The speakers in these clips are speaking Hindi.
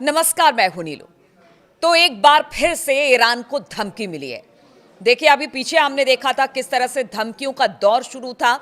नमस्कार, मैं हूं नीलू। तो एक बार फिर से ईरान को धमकी मिली है। देखिए, अभी पीछे हमने देखा था किस तरह से धमकियों का दौर शुरू था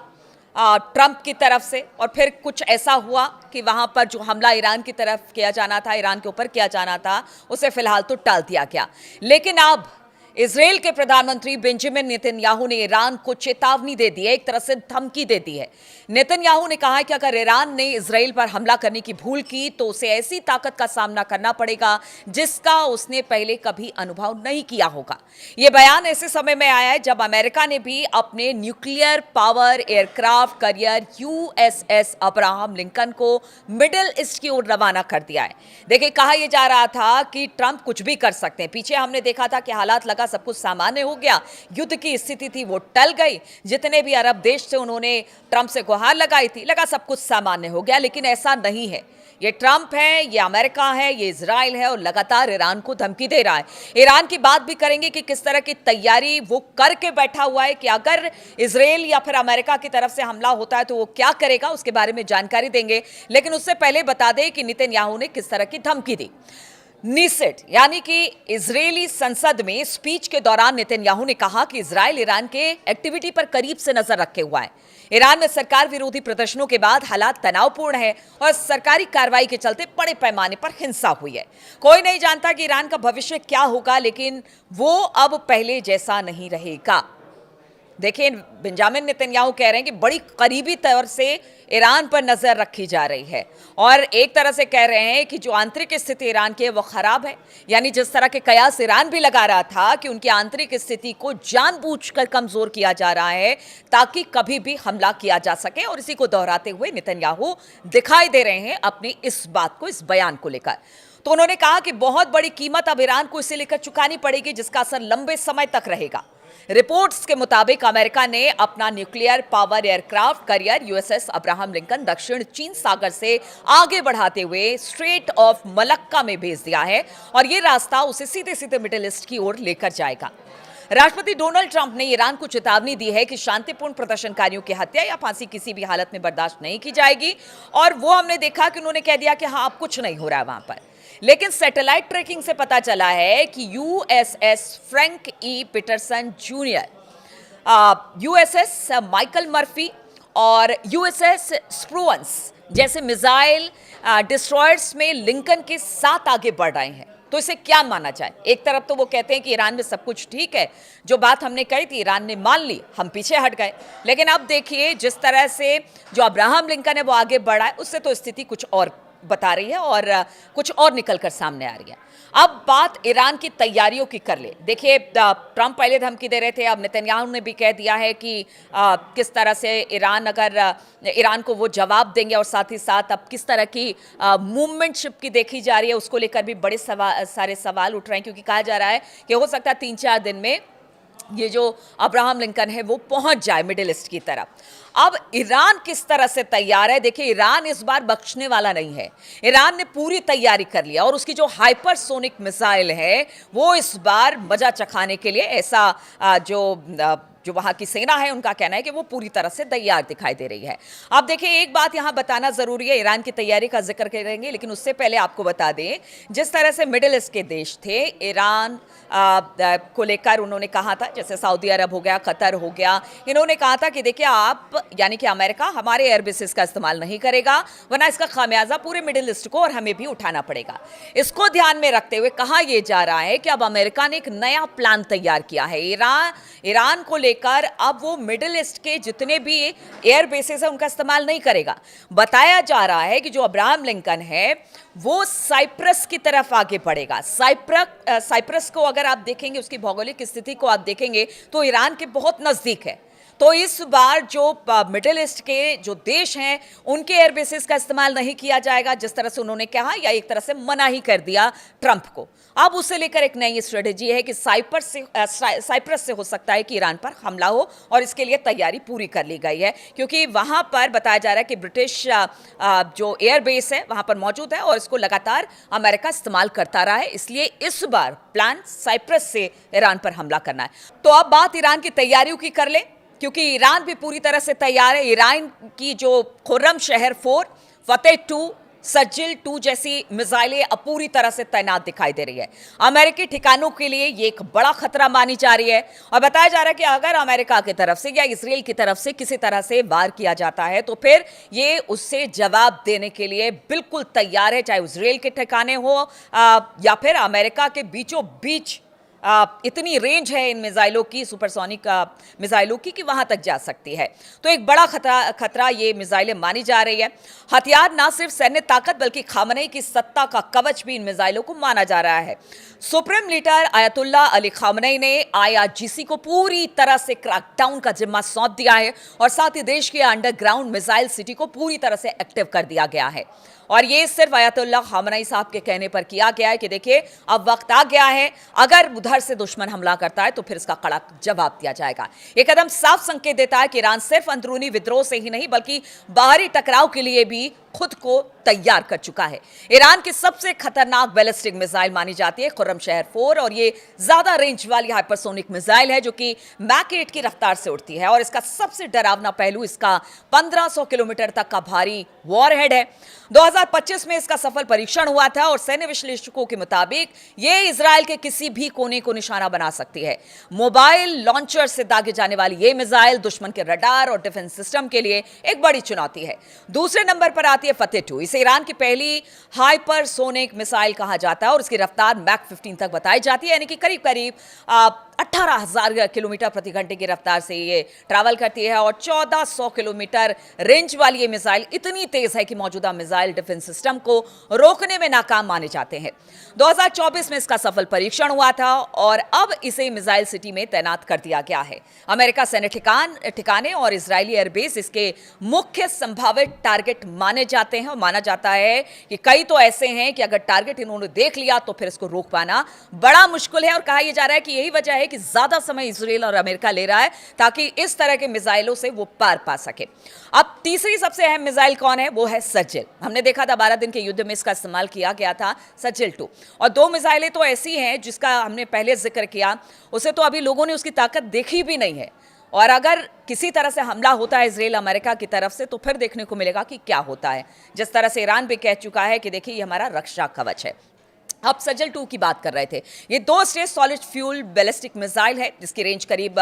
ट्रंप की तरफ से, और फिर कुछ ऐसा हुआ कि वहां पर जो हमला ईरान की तरफ किया जाना था, ईरान के ऊपर किया जाना था, उसे फिलहाल तो टाल दिया गया। लेकिन अब इजराइल के प्रधानमंत्री बेंजामिन नेतन्याहू ने ईरान को चेतावनी दे दी है, एक तरह से धमकी दे दी है। नेतन्याहू ने कहा है कि अगर ईरान ने इजराइल पर हमला करने की भूल की तो उसे ऐसी ताकत का सामना करना पड़ेगा जिसका उसने पहले कभी अनुभव नहीं किया होगा। यह बयान ऐसे समय में आया है जब अमेरिका ने भी अपने nuclear power aircraft carrier USS Abraham Lincoln को मिडिल ईस्ट की ओर रवाना कर दिया है। देखिए, कहा यह जा रहा था कि ट्रंप कुछ भी कर सकते हैं। पीछे हमने देखा था कि हालात लगा सब कुछ सामान्य हो गया, युद्ध की स्थिति थी वो टल गई, जितने भी अरब देश थे उन्होंने ट्रंप से गुहार लगाई थी, लगा सब कुछ सामान्य हो गया। लेकिन ऐसा नहीं है। ये ट्रंप है, ये अमेरिका है, ये इजराइल है, और लगातार ईरान को धमकी दे रहा है। ईरान की बात भी करेंगे कि किस तरह की तैयारी वो करके बैठा हुआ है कि अगर इजराइल या फिर अमेरिका की तरफ से हमला होता है तो वो क्या करेगा, उसके बारे में जानकारी देंगे। लेकिन उससे पहले बता दें कि नेतन्याहू ने किस तरह की धमकी दी। नीसेट यानी कि इजरायली संसद में स्पीच के दौरान नेतन्याहू ने कहा कि इजराइल ईरान के एक्टिविटी पर करीब से नजर रखे हुआ है। ईरान में सरकार विरोधी प्रदर्शनों के बाद हालात तनावपूर्ण है और सरकारी कार्रवाई के चलते बड़े पैमाने पर हिंसा हुई है। कोई नहीं जानता कि ईरान का भविष्य क्या होगा, लेकिन वो अब पहले जैसा नहीं रहेगा। देखिए, बेंजामिन नेतन्याहू कह रहे हैं कि बड़ी करीबी तौर से ईरान पर नजर रखी जा रही है, और एक तरह से कह रहे हैं कि जो आंतरिक स्थिति ईरान की है वो खराब है। यानी जिस तरह के कयास ईरान भी लगा रहा था कि उनकी आंतरिक स्थिति को जानबूझकर कमजोर किया जा रहा है ताकि कभी भी हमला किया जा सके, और इसी को दोहराते हुए नेतन्याहू दिखाई दे रहे हैं अपनी इस बात को, इस बयान को लेकर। तो उन्होंने कहा कि बहुत बड़ी कीमत अब ईरान को इसे लेकर चुकानी पड़ेगी जिसका असर लंबे समय तक रहेगा। रिपोर्ट्स के मुताबिक अमेरिका ने अपना nuclear power aircraft carrier USS Abraham Lincoln दक्षिण चीन सागर से आगे बढ़ाते हुए स्ट्रेट ऑफ मलक्का में भेज दिया है, और यह रास्ता उसे सीधे सीधे मिडिल ईस्ट की ओर लेकर जाएगा। राष्ट्रपति डोनाल्ड ट्रंप ने ईरान को चेतावनी दी है कि शांतिपूर्ण प्रदर्शनकारियों की हत्या या फांसी किसी भी हालत में बर्दाश्त नहीं की जाएगी, और वो हमने देखा कि उन्होंने कह दिया कि हाँ, अब कुछ नहीं हो रहा है वहां पर। लेकिन सैटेलाइट ट्रैकिंग से पता चला है कि USS Frank E Peterson junior, USS Michael Murphy और यूएसएस स्प्रूअन्स जैसे मिसाइल डिस्ट्रॉयर्स में लिंकन के साथ आगे बढ़ रहे हैं। तो इसे क्या माना जाए? एक तरफ तो वो कहते हैं कि ईरान में सब कुछ ठीक है, जो बात हमने कही थी ईरान ने मान ली, हम पीछे हट गए। लेकिन अब देखिए, जिस तरह से जो अब्राहम लिंकन है वो आगे बढ़ा है, उससे तो स्थिति कुछ और बता रही है और कुछ और निकलकर सामने आ रही है। अब बात ईरान की तैयारियों की कर ले। देखिए, ट्रंप पहले धमकी दे रहे थे, अब नेतन्याहू ने भी कह दिया है कि किस तरह से ईरान को वो जवाब देंगे, और साथ ही साथ अब किस तरह की मूवमेंटशिप की देखी जा रही है, उसको लेकर भी बड़े सारे सवाल उठ रहे हैं, क्योंकि कहा जा रहा है कि हो सकता है 3-4 दिन में ये जो अब्राहम लिंकन है वो पहुंच जाए मिडिल ईस्ट की तरफ। अब ईरान किस तरह से तैयार है? देखिए, ईरान इस बार बख्शने वाला नहीं है। ईरान ने पूरी तैयारी कर लिया, और उसकी जो हाइपरसोनिक मिसाइल है वो इस बार मजा चखाने के लिए ऐसा जो वहां की सेना है उनका कहना है कि वो पूरी तरह से तैयार दिखाई दे रही है। अब देखिए, एक बात यहां बताना जरूरी है, ईरान की तैयारी का जिक्र करेंगे, लेकिन उससे पहले आपको बता दें, जिस तरह से मिडिल ईस्ट के देश थे ईरान को लेकर, उन्होंने कहा था, जैसे सऊदी अरब हो गया, कतर हो गया, इन्होंने कहा था कि देखिए आप, यानी कि अमेरिका हमारे एयरबेसेस का इस्तेमाल नहीं करेगा, वरना इसका खामियाजा पूरे मिडिल ईस्ट को और हमें भी उठाना पड़ेगा। इसको ध्यान में रखते हुए कहा यह जा रहा है कि अब अमेरिका ने एक नया प्लान तैयार किया है ईरान को लेकर। अब वो मिडिल ईस्ट के जितने भी एयर बेसेस है उनका इस्तेमाल नहीं करेगा। बताया जा रहा है कि जो अब्राहम लिंकन है वो साइप्रस की तरफ आगे बढ़ेगा। साइप्रस को अगर आप देखेंगे, उसकी भौगोलिक स्थिति को आप देखेंगे तो ईरान के बहुत नजदीक है। तो इस बार जो मिडिल ईस्ट के जो देश हैं उनके एयरबेसेस का इस्तेमाल नहीं किया जाएगा, जिस तरह से उन्होंने कहा, या एक तरह से मना ही कर दिया ट्रंप को। अब उसे लेकर एक नई स्ट्रेटेजी है कि साइप्रस से हो सकता है कि ईरान पर हमला हो, और इसके लिए तैयारी पूरी कर ली गई है, क्योंकि वहां पर बताया जा रहा है कि ब्रिटिश जो एयरबेस है वहां पर मौजूद है, और इसको लगातार अमेरिका इस्तेमाल करता रहा है। इसलिए इस बार प्लान साइप्रस से ईरान पर हमला करना है। तो अब बात ईरान की तैयारियों की कर ले, क्योंकि ईरान भी पूरी तरह से तैयार है। ईरान की जो खुर्रम शहर 4, फतेह 2, सजिल 2 जैसी मिसाइलें अब पूरी तरह से तैनात दिखाई दे रही है। अमेरिकी ठिकानों के लिए ये एक बड़ा खतरा मानी जा रही है और बताया जा रहा है कि अगर अमेरिका की तरफ से या इसराइल की तरफ से किसी तरह से वार किया जाता है तो फिर ये उससे जवाब देने के लिए बिल्कुल तैयार है, चाहे इसराइल के ठिकाने हो या फिर अमेरिका के बीचों बीच इतनी रेंज है इन मिसाइलों की, सुपरसोनिक मिसाइलों की, कि वहां तक जा सकती है। तो एक बड़ा खतरा ये मिसाइलें मानी जा रही है। हथियार ना सिर्फ सैन्य ताकत बल्कि खामनेई की सत्ता का कवच भी इन मिसाइलों को माना जा रहा है। Supreme leader ayatollah Ali Khamenei ने IRGC को पूरी तरह से क्रैकडाउन का जिम्मा सौंप दिया है और साथ ही देश के अंडरग्राउंड मिसाइल सिटी को पूरी तरह से एक्टिव कर दिया गया है। और ये सिर्फ आयतुल्ला खामनेई साहब के कहने पर किया गया है कि देखिए अब वक्त आ गया है, अगर उधर से दुश्मन हमला करता है तो फिर इसका कड़ा जवाब दिया जाएगा। ये कदम साफ संकेत देता है कि ईरान सिर्फ अंदरूनी विद्रोह से ही नहीं बल्कि बाहरी टकराव के लिए भी खुद को तैयार कर चुका है। ईरान की सबसे खतरनाक बैलिस्टिक मिसाइल मानी जाती है खुर्रमशहर 4 और ये ज्यादा रेंज वाली हाइपरसोनिक मिसाइल है जो कि मैक 8 की रफ्तार से उड़ती है और इसका सबसे डरावना पहलू इसका 1500 किलोमीटर तक का भारी वॉरहेड है। 2025 में इसका सफल परीक्षण हुआ था और सैन्य विश्लेषकों के मुताबिक ये इजराइल के किसी भी कोने को निशाना बना सकती है। मोबाइल लॉन्चर से दागे जाने वाली ये मिसाइल दुश्मन के रडार और डिफेंस सिस्टम के लिए एक बड़ी चुनौती है। दूसरे नंबर पर आती है फतेह 2। इसे ईरान की पहली हाइपरसोनिक मिसाइल कहा जाता है और इसकी रफ्तार मैक 15 तक बताई जाती है, यानी कि करीब करीब 18,000 किलोमीटर प्रति घंटे की रफ्तार से ये ट्रैवल करती है और 1400 किलोमीटर रेंज वाली ये मिसाइल इतनी तेज है कि मौजूदा मिसाइल डिफेंस सिस्टम को रोकने में नाकाम माने जाते हैं। 2024 में इसका सफल परीक्षण हुआ था और अब इसे मिसाइल सिटी में तैनात कर दिया गया है। अमेरिका सैन्य ठिकाने और इजरायली एयरबेस इसके मुख्य संभावित टारगेट माने जाते हैं और माना जाता है कि कई तो ऐसे हैं कि अगर टारगेट इन्होंने देख लिया तो फिर इसको रोक पाना बड़ा मुश्किल है और कहा यह जा रहा है कि यही वजह है कि ज्यादा समय इजराइल और अमेरिका ले रहा है ताकि इस तरह के मिसाइलों से वो पार पा सके। अब तीसरी सबसे अहम मिसाइल कौन है? वो है सजिल। हमने देखा था 12 दिन के युद्ध में इसका इस्तेमाल किया गया था, सजिल 2। और 2 मिसाइलें तो ऐसी हैं जिसका हमने पहले जिक्र किया, उसे तो अभी लोगों ने उसकी ताकत देखी भी नहीं है और अगर किसी तरह से हमला होता है इजराइल अमेरिका की तरफ से तो फिर देखने को मिलेगा कि क्या होता है। जिस तरह से ईरान भी कह चुका है कि देखिए ये हमारा रक्षा कवच है। अब सजिल 2 की बात कर रहे थे। ये 2 stage solid fuel ballistic missile है जिसकी रेंज करीब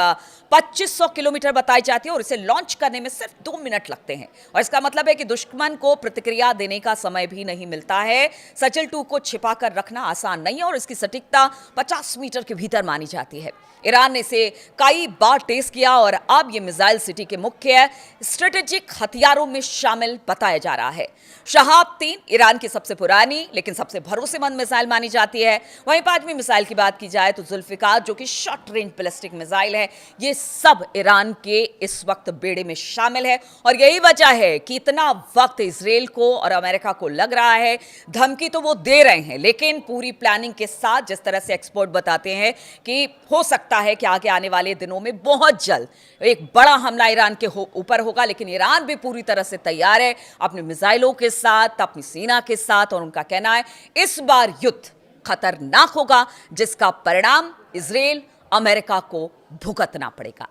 2500 किलोमीटर बताई जाती है और इसे लॉन्च करने में सिर्फ 2 मिनट लगते हैं और इसका मतलब है कि दुश्मन को प्रतिक्रिया देने का समय भी नहीं मिलता है। सजिल 2 को छिपा कर रखना आसान नहीं है और इसकी सटीकता 50 मीटर के भीतर मानी जाती है। ईरान ने इसे कई बार टेस्ट किया और अब ये मिसाइल सिटी के मुख्य स्ट्रेटेजिक हथियारों में शामिल बताया जा रहा है। शहाब 3 ईरान की सबसे पुरानी लेकिन सबसे भरोसेमंद मिसाइल मानी जाती है। वहीं 5वीं मिसाइल की बात की जाए तो जुल्फिकार जो कि शॉर्ट रेंज बैलिस्टिक मिसाइल है। ये सब ईरान के इस वक्त बेड़े में शामिल है और यही वजह है कि इतना वक्त इजराइल को और अमेरिका को लग रहा है। धमकी तो वो दे रहे हैं लेकिन पूरी प्लानिंग के साथ, जिस तरह से एक्सपर्ट बताते हैं कि हो सकता है कि आगे आने वाले दिनों में बहुत जल्द एक बड़ा हमला ईरान के ऊपर होगा, लेकिन ईरान भी पूरी तरह से तैयार है अपने मिसाइलों के साथ, अपनी सेना के साथ और उनका कहना है इस बार युद्ध खतरनाक होगा जिसका परिणाम इजराइल अमेरिका को भुगतना पड़ेगा।